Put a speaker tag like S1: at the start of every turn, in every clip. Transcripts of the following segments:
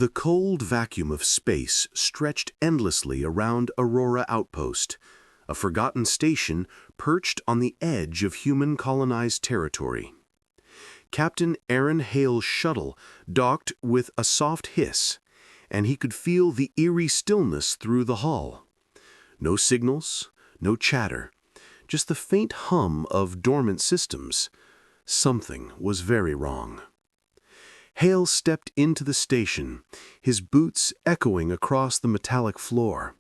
S1: The cold vacuum of space stretched endlessly around Aurora Outpost, a forgotten station perched on the edge of human-colonized territory. Captain Aaron Hale's shuttle docked with a soft hiss, and he could feel the eerie stillness through the hull. No signals, no chatter, just the faint hum of dormant systems. Something was very wrong. Hale stepped into the station, his boots echoing across the metallic floor.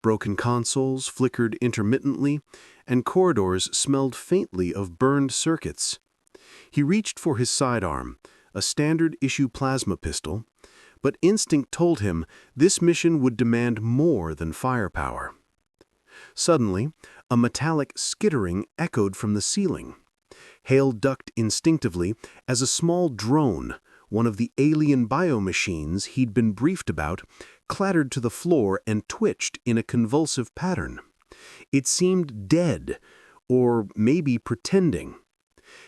S1: Broken consoles flickered intermittently, and corridors smelled faintly of burned circuits. He reached for his sidearm, a standard-issue plasma pistol, but instinct told him this mission would demand more than firepower. Suddenly, a metallic skittering echoed from the ceiling. Hale ducked instinctively as a small drone, one of the alien biomachines he'd been briefed about, clattered to the floor and twitched in a convulsive pattern. It seemed dead, or maybe pretending.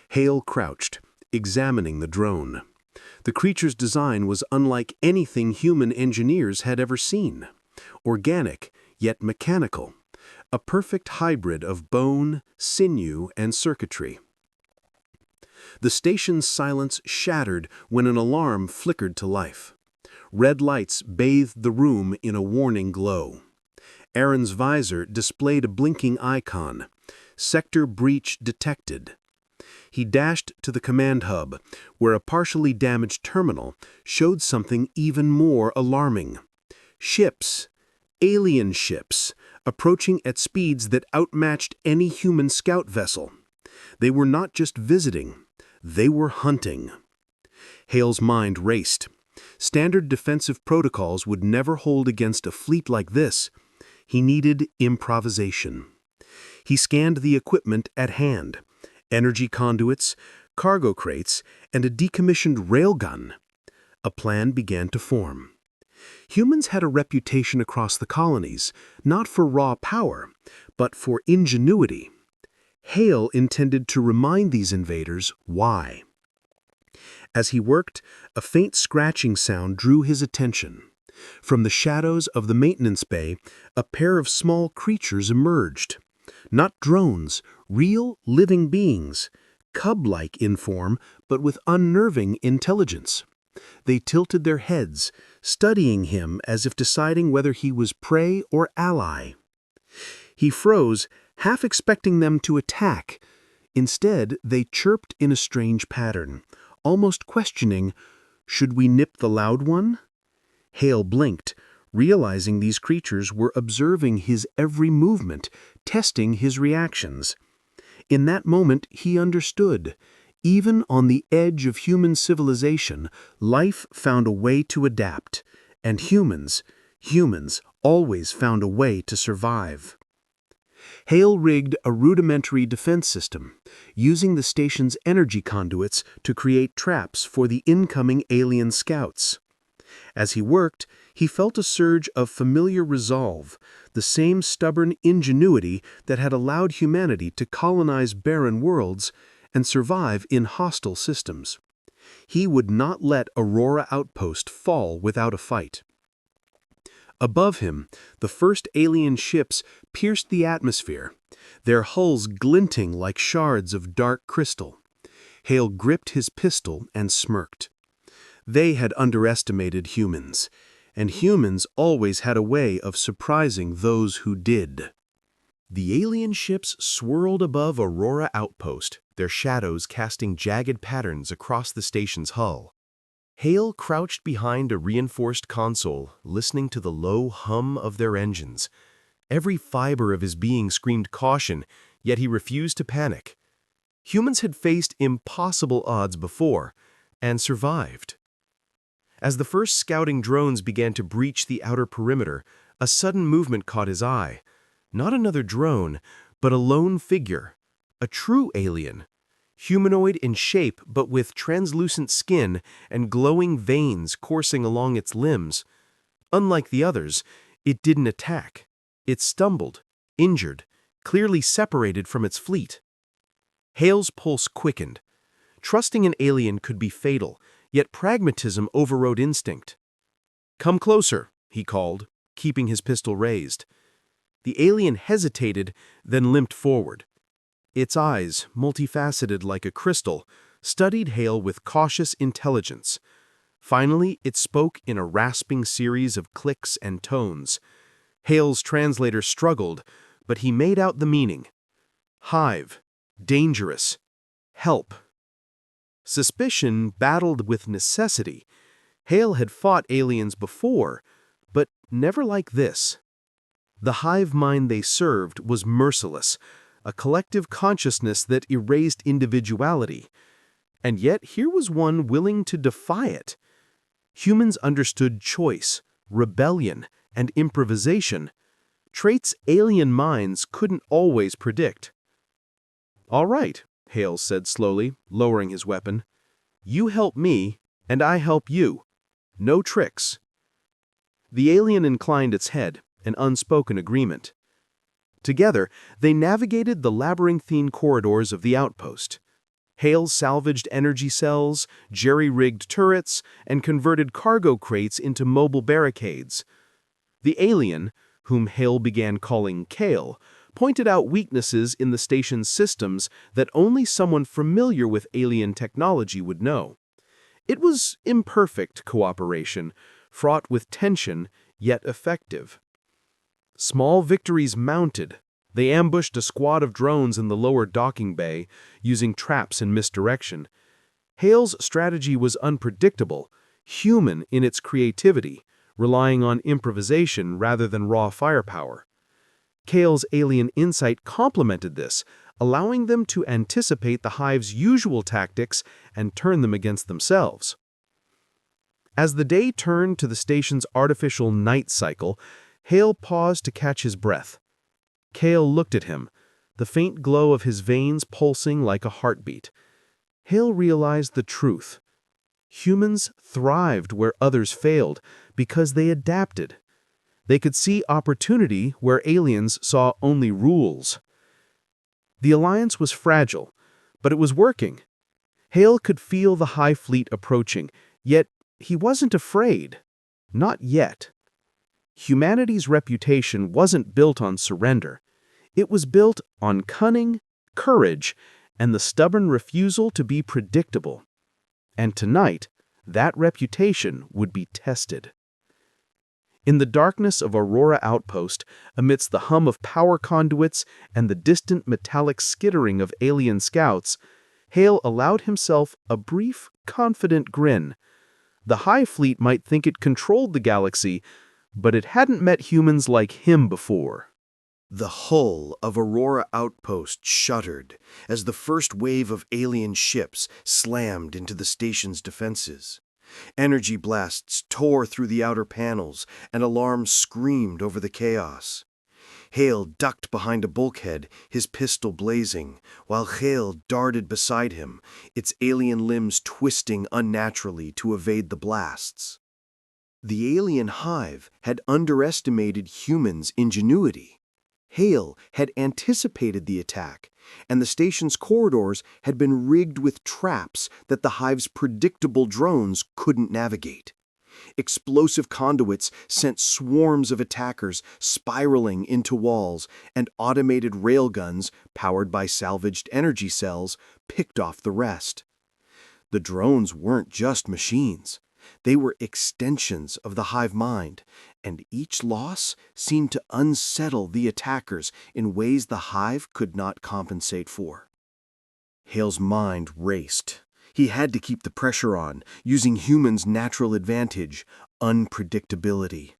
S1: Hale crouched, examining the drone. The creature's design was unlike anything human engineers had ever seen. Organic, yet mechanical. A perfect hybrid of bone, sinew, and circuitry. The station's silence shattered when an alarm flickered to life. Red lights bathed the room in a warning glow. Aaron's visor displayed a blinking icon. Sector breach detected. He dashed to the command hub, where a partially damaged terminal showed something even more alarming. Ships, alien ships, approaching at speeds that outmatched any human scout vessel. They were not just visiting, they were hunting. Hale's mind raced. Standard defensive protocols would never hold against a fleet like this. He needed improvisation. He scanned the equipment at hand: energy conduits, cargo crates, and a decommissioned railgun. A plan began to form. Humans had a reputation across the colonies, not for raw power, but for ingenuity. Hale intended to remind these invaders why. As he worked, a faint scratching sound drew his attention. From the shadows of the maintenance bay, a pair of small creatures emerged. Not drones, real living beings, cub-like in form, but with unnerving intelligence. They tilted their heads, studying him as if deciding whether he was prey or ally. He froze, half expecting them to attack. Instead, they chirped in a strange pattern, almost questioning, "Should we nip the loud one?" Hale blinked, realizing these creatures were observing his every movement, testing his reactions. In that moment, he understood. Even on the edge of human civilization, life found a way to adapt, and humans always found a way to survive. Hale rigged a rudimentary defense system, using the station's energy conduits to create traps for the incoming alien scouts. As he worked, he felt a surge of familiar resolve, the same stubborn ingenuity that had allowed humanity to colonize barren worlds and survive in hostile systems. He would not let Aurora Outpost fall without a fight. Above him, the first alien ships pierced the atmosphere, their hulls glinting like shards of dark crystal. Hale gripped his pistol and smirked. They had underestimated humans, and humans always had a way of surprising those who did. The alien ships swirled above Aurora Outpost, their shadows casting jagged patterns across the station's hull. Hale crouched behind a reinforced console, listening to the low hum of their engines. Every fiber of his being screamed caution, yet he refused to panic. Humans had faced impossible odds before, and survived. As the first scouting drones began to breach the outer perimeter, a sudden movement caught his eye. Not another drone, but a lone figure, a true alien. Humanoid in shape but with translucent skin and glowing veins coursing along its limbs. Unlike the others, it didn't attack. It stumbled, injured, clearly separated from its fleet. Hale's pulse quickened. Trusting an alien could be fatal, yet pragmatism overrode instinct.
S2: "Come closer," he called, keeping his pistol raised. The alien hesitated, then limped forward. Its eyes, multifaceted like a crystal, studied Hale with cautious intelligence. Finally, it spoke in a rasping series of clicks and tones. Hale's translator struggled, but he made out the meaning. Hive. Dangerous. Help. Suspicion battled with necessity. Hale had fought aliens before, but never like this. The hive mind they served was merciless, a collective consciousness that erased individuality. And yet here was one willing to defy it. Humans understood choice, rebellion, and improvisation, traits alien minds couldn't always predict. "All right," Hale said slowly, lowering his weapon. "You help me, and I help you. No tricks." The alien inclined its head, an unspoken agreement. Together, they navigated the labyrinthine corridors of the outpost. Hale salvaged energy cells, jerry-rigged turrets, and converted cargo crates into mobile barricades. The alien, whom Hale began calling Kale, pointed out weaknesses in the station's systems that only someone familiar with alien technology would know. It was imperfect cooperation, fraught with tension, yet effective. Small victories mounted. They ambushed a squad of drones in the lower docking bay, using traps and misdirection. Hale's strategy was unpredictable, human in its creativity, relying on improvisation rather than raw firepower. Kale's alien insight complemented this, allowing them to anticipate the hive's usual tactics and turn them against themselves. As the day turned to the station's artificial night cycle, Hale paused to catch his breath. Kale looked at him, the faint glow of his veins pulsing like a heartbeat. Hale realized the truth. Humans thrived where others failed because they adapted. They could see opportunity where aliens saw only rules. The alliance was fragile, but it was working. Hale could feel the High Fleet approaching, yet he wasn't afraid. Not yet. Humanity's reputation wasn't built on surrender. It was built on cunning, courage, and the stubborn refusal to be predictable. And tonight, that reputation would be tested. In the darkness of Aurora Outpost, amidst the hum of power conduits and the distant metallic skittering of alien scouts, Hale allowed himself a brief, confident grin. The High Fleet might think it controlled the galaxy, but it hadn't met humans like him before.
S1: The hull of Aurora Outpost shuddered as the first wave of alien ships slammed into the station's defenses. Energy blasts tore through the outer panels, and alarms screamed over the chaos. Hale ducked behind a bulkhead, his pistol blazing, while Hale darted beside him, its alien limbs twisting unnaturally to evade the blasts. The alien hive had underestimated humans' ingenuity. Hale had anticipated the attack, and the station's corridors had been rigged with traps that the hive's predictable drones couldn't navigate. Explosive conduits sent swarms of attackers spiraling into walls, and automated railguns, powered by salvaged energy cells, picked off the rest. The drones weren't just machines. They were extensions of the hive mind, and each loss seemed to unsettle the attackers in ways the hive could not compensate for. Hale's mind raced. He had to keep the pressure on, using humans' natural advantage, unpredictability.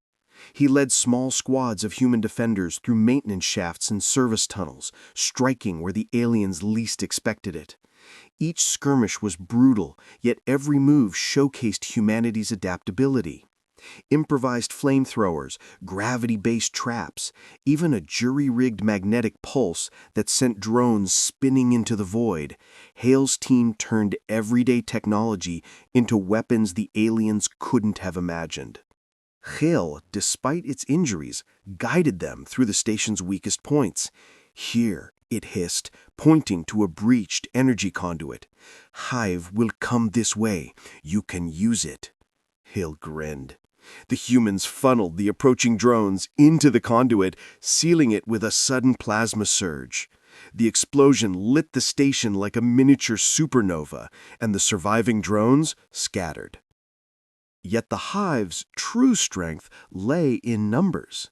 S1: He led small squads of human defenders through maintenance shafts and service tunnels, striking where the aliens least expected it. Each skirmish was brutal, yet every move showcased humanity's adaptability. Improvised flamethrowers, gravity-based traps, even a jury-rigged magnetic pulse that sent drones spinning into the void. Hale's team turned everyday technology into weapons the aliens couldn't have imagined. Hale, despite its injuries, guided them through the station's weakest points. "Here," it hissed, pointing to a breached energy conduit. "Hive will come this way. You can use it." Hale grinned.
S2: The humans funneled the approaching drones into the conduit, sealing it with a sudden plasma surge. The explosion lit the station like a miniature supernova, and the surviving drones scattered. Yet the hive's true strength lay in numbers.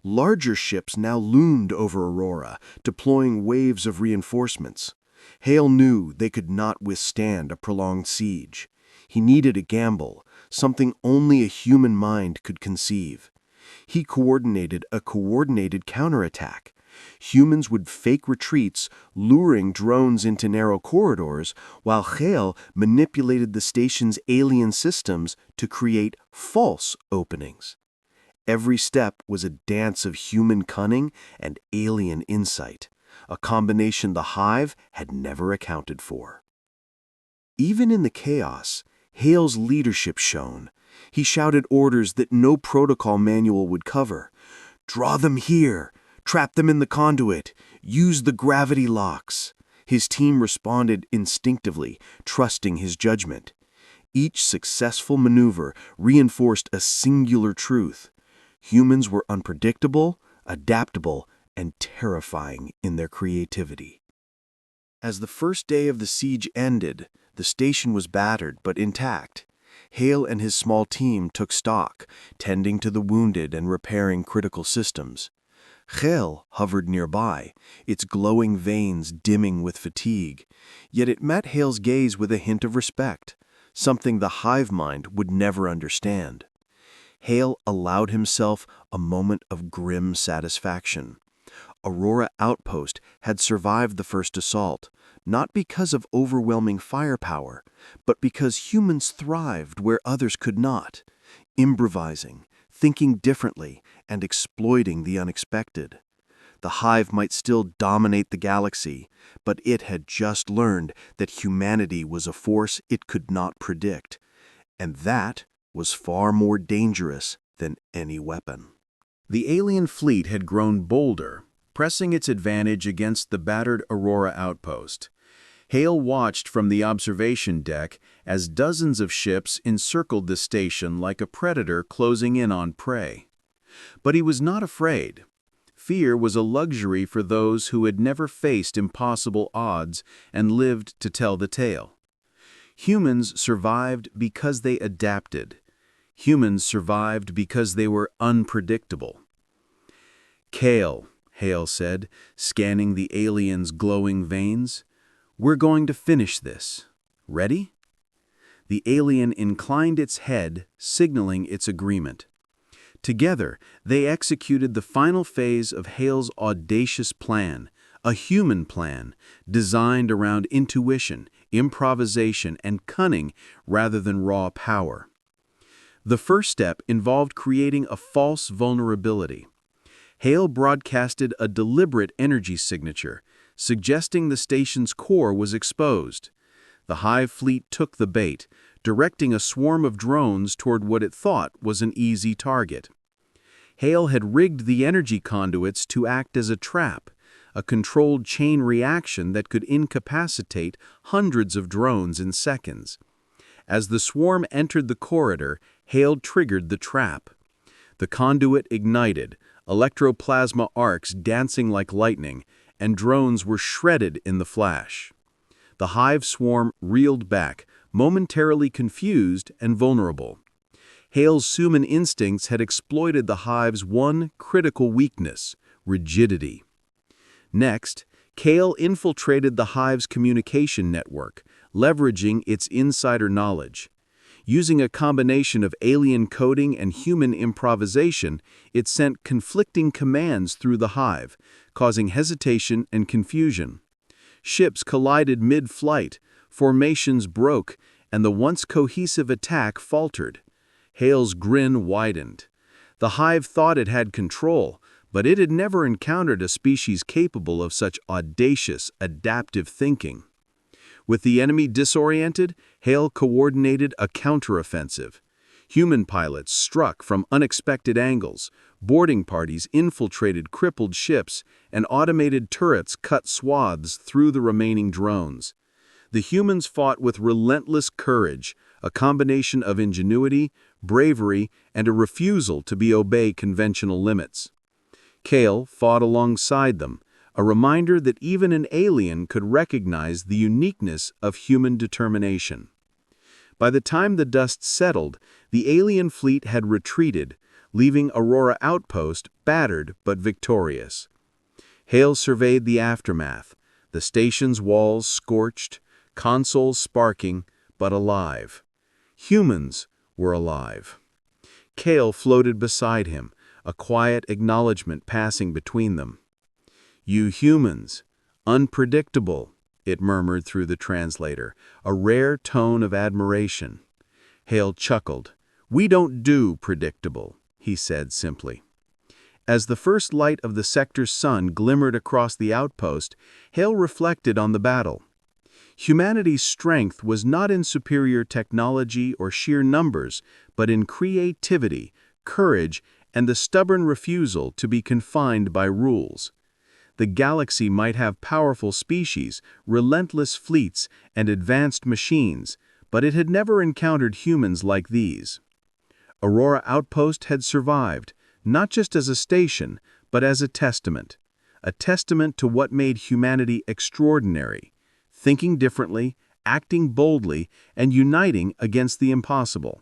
S2: Larger ships now loomed over Aurora, deploying waves of reinforcements. Hale knew they could not withstand a prolonged siege. He needed a gamble, something only a human mind could conceive. He coordinated a coordinated counterattack. Humans would fake retreats, luring drones into narrow corridors, while Hale manipulated the station's alien systems to create false openings. Every step was a dance of human cunning and alien insight, a combination the Hive had never accounted for. Even in the chaos, Hale's leadership shone. He shouted orders that no protocol manual would cover. "Draw them here! Trap them in the conduit! Use the gravity locks!" His team responded instinctively, trusting his judgment. Each successful maneuver reinforced a singular truth. Humans were unpredictable, adaptable, and terrifying in their creativity. As the first day of the siege ended, the station was battered but intact. Hale and his small team took stock, tending to the wounded and repairing critical systems. Hale hovered nearby, its glowing veins dimming with fatigue, yet it met Hale's gaze with a hint of respect, something the hive mind would never understand. Hale allowed himself a moment of grim satisfaction. Aurora Outpost had survived the first assault, not because of overwhelming firepower, but because humans thrived where others could not, improvising, thinking differently, and exploiting the unexpected. The Hive might still dominate the galaxy, but it had just learned that humanity was a force it could not predict, and that was far more dangerous than any weapon.
S3: The alien fleet had grown bolder, pressing its advantage against the battered Aurora outpost. Hale watched from the observation deck as dozens of ships encircled the station like a predator closing in on prey. But he was not afraid. Fear was a luxury for those who had never faced impossible odds and lived to tell the tale. Humans survived because they adapted. Humans survived because they were unpredictable. "Kale," Hale said, scanning the alien's glowing veins, "we're going to finish this. Ready?" The alien inclined its head, signaling its agreement. Together, they executed the final phase of Hale's audacious plan, a human plan, designed around intuition, improvisation, and cunning rather than raw power. The first step involved creating a false vulnerability. Hale broadcasted a deliberate energy signature, suggesting the station's core was exposed. The Hive fleet took the bait, directing a swarm of drones toward what it thought was an easy target. Hale had rigged the energy conduits to act as a trap, a controlled chain reaction that could incapacitate hundreds of drones in seconds. As the swarm entered the corridor, Hale triggered the trap. The conduit ignited, electroplasma arcs dancing like lightning, and drones were shredded in the flash. The Hive swarm reeled back, momentarily confused and vulnerable. Hale's human instincts had exploited the Hive's one critical weakness: rigidity. Next, Hale infiltrated the Hive's communication network, leveraging its insider knowledge. Using a combination of alien coding and human improvisation, it sent conflicting commands through the Hive, causing hesitation and confusion. Ships collided mid-flight, formations broke, and the once cohesive attack faltered. Hale's grin widened. The Hive thought it had control, but it had never encountered a species capable of such audacious, adaptive thinking. With the enemy disoriented, Hale coordinated a counteroffensive. Human pilots struck from unexpected angles, boarding parties infiltrated crippled ships, and automated turrets cut swaths through the remaining drones. The humans fought with relentless courage, a combination of ingenuity, bravery, and a refusal to obey conventional limits. Cale fought alongside them, a reminder that even an alien could recognize the uniqueness of human determination. By the time the dust settled, the alien fleet had retreated, leaving Aurora Outpost battered but victorious. Hale surveyed the aftermath, the station's walls scorched, consoles sparking, but alive. Humans were alive. Cale floated beside him, a quiet acknowledgement passing between them. "You humans, unpredictable," it murmured through the translator, a rare tone of admiration. Hale chuckled. "We don't do predictable," he said simply. As the first light of the sector's sun glimmered across the outpost, Hale reflected on the battle. Humanity's strength was not in superior technology or sheer numbers, but in creativity, courage, and the stubborn refusal to be confined by rules. The galaxy might have powerful species, relentless fleets, and advanced machines, but it had never encountered humans like these. Aurora Outpost had survived, not just as a station, but as a testament to what made humanity extraordinary, thinking differently, acting boldly, and uniting against the impossible.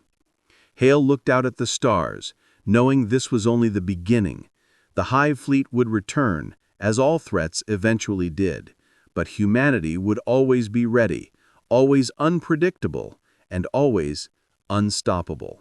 S3: Hale looked out at the stars, knowing this was only the beginning. The Hive fleet would return, as all threats eventually did, but humanity would always be ready, always unpredictable, and always unstoppable.